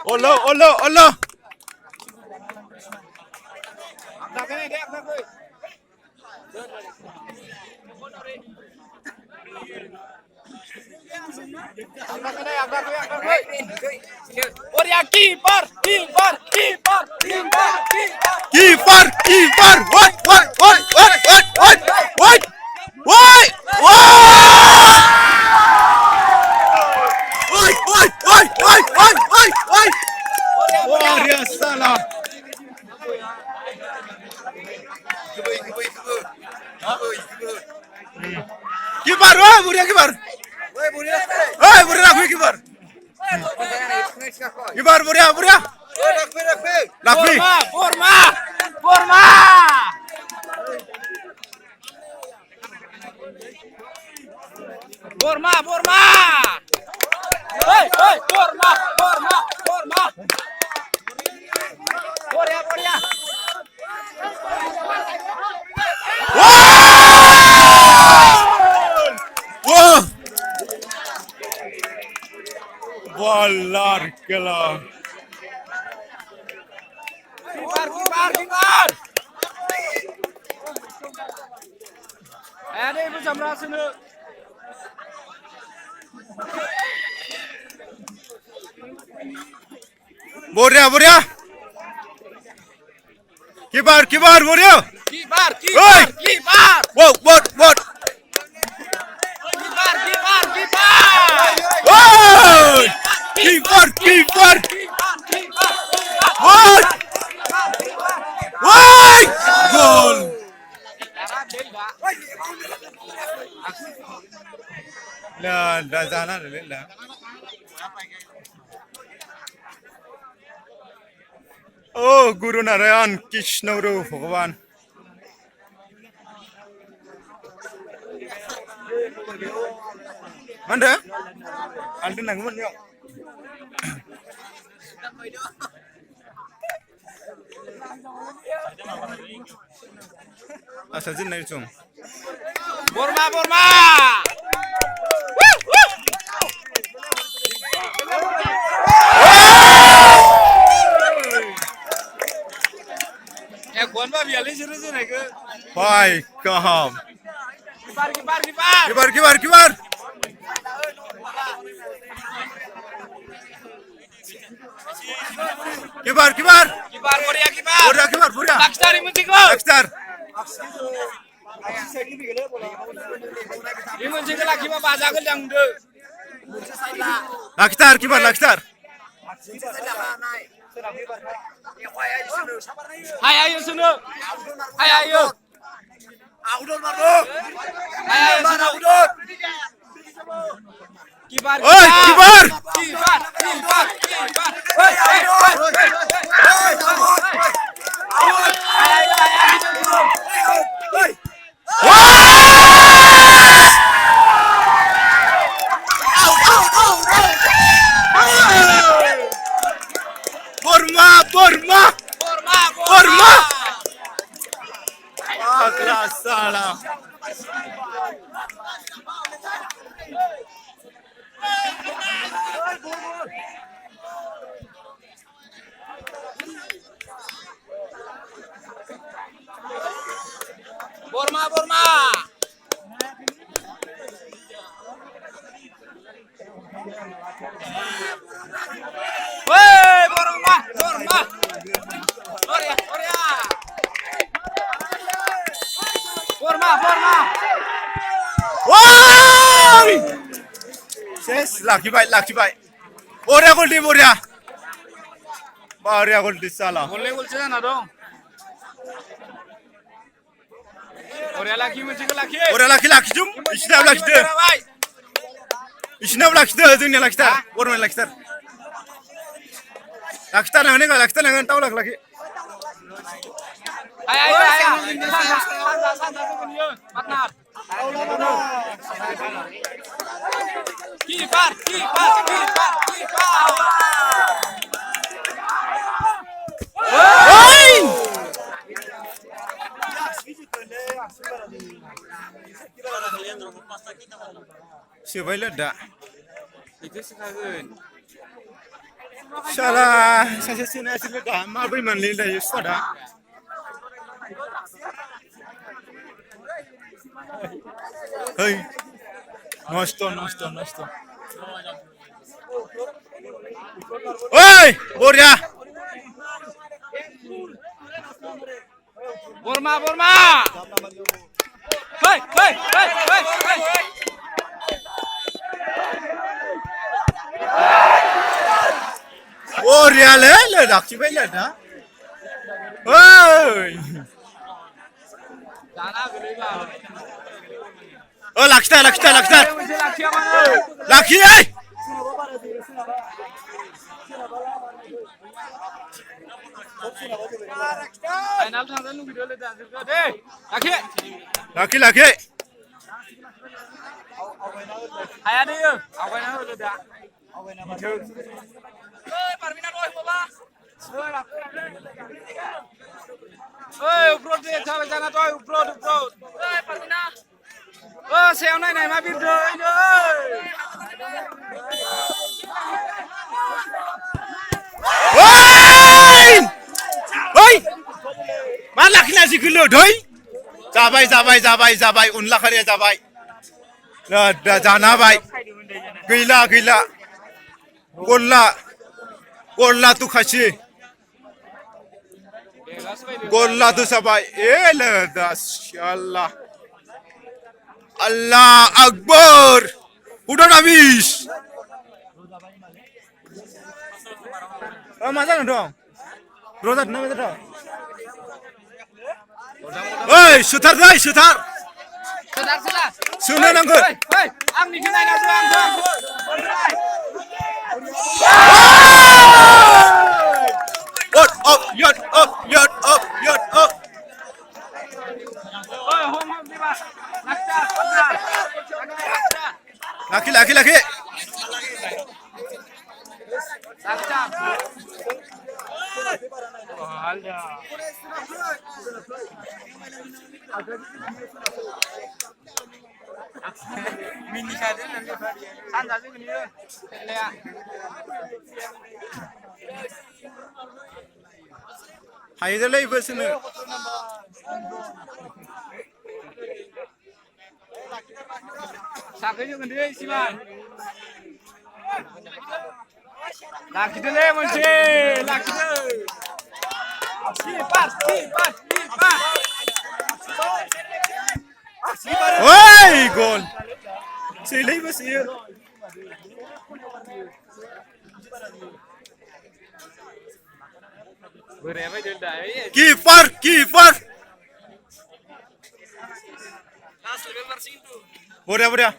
Olo, olo, olo. Keeper, keeper, keeper, keeper, Keeper, keeper. What? Wah, ya salah. Keeper, wah, buria keeper. Wah, buria aku keeper. Keeper, buria. Lakwi. Forma. Hey, forma. Boria. Wah. Bolar kelar. Keeper. Ada ibu Jamra sini. Buria. Keeper, buria. Keeper. What? Oh! Keeper. What? Goal. Dah sana dah. Oh, Guru Narayan Krishna Guru Bhagavan. Mana? Anda nang mana? Asal jenis ni cung. Forma. Kwan ba biar ni seru ni ke? Baik, kaham. Keeper. Keeper. Boria. Buria. Lakstar imunci ko. Lakstar. Imunci ko lagi mah baca ko yang de. Lakstar, keeper Lakstar. Hai ayo sunu. Audon Mardo. Keeper. Oi, keeper. Forma. Kelas salah. Forma. Woi, forma. Boria. Forma. Woi! Ses laki baik. Boria gol di Boria. Boria gol di salah. Boleh gol na dong. Boria lagi imunci ko lagi. Boria laki jum. İşine Lakstar, dunia Lakstar. Borman Lakstar. Lakstar nangan tahu laki. Ayo. Santai tu dia. Partner. Keeper. Oi! Sebaiknya dah. Itu sekarang. Salah, saya sini asli dah. Maaf ini manlil dah just dah. Hei, nosto. Oi, Borja. Borma. Hei. Borja le, dah cibai le dah. Oi. Jangan gelisah. Oh, laksta. Masih laki mana? Laki, eh. Final thằng nó video lên đàn rồi. Đi. Laki. Ayah dia. Awak nak lu dah. Parmina boy baba. Upload dia sampai sana tu upload. Parmina. Sale này mà biết rồi ơi. Oi! Malak nasi gelo doi. Zabai. Unla khare zabai. Dah jana bai. Gila. Golla tu khashi. Golla tu sabai. Allah. Allah Akbar. Udah habis. Mana dong? Rozat nama itu. Oi, sutar. Sedar. Sunan anggur. Hei, ang ni kenai nak doang. Yot up. Home di ba? Laksa. Laki. Laksa. Alda. Mini kader nanti. Sandal sih gini. Lihat. Hayırlı olsun. Sakit juga dia sih man. Laki tu le munci. Laki tu. Sipas. Oi, gol. Silai basir. Berapa jenda ya? Keeper. Borja.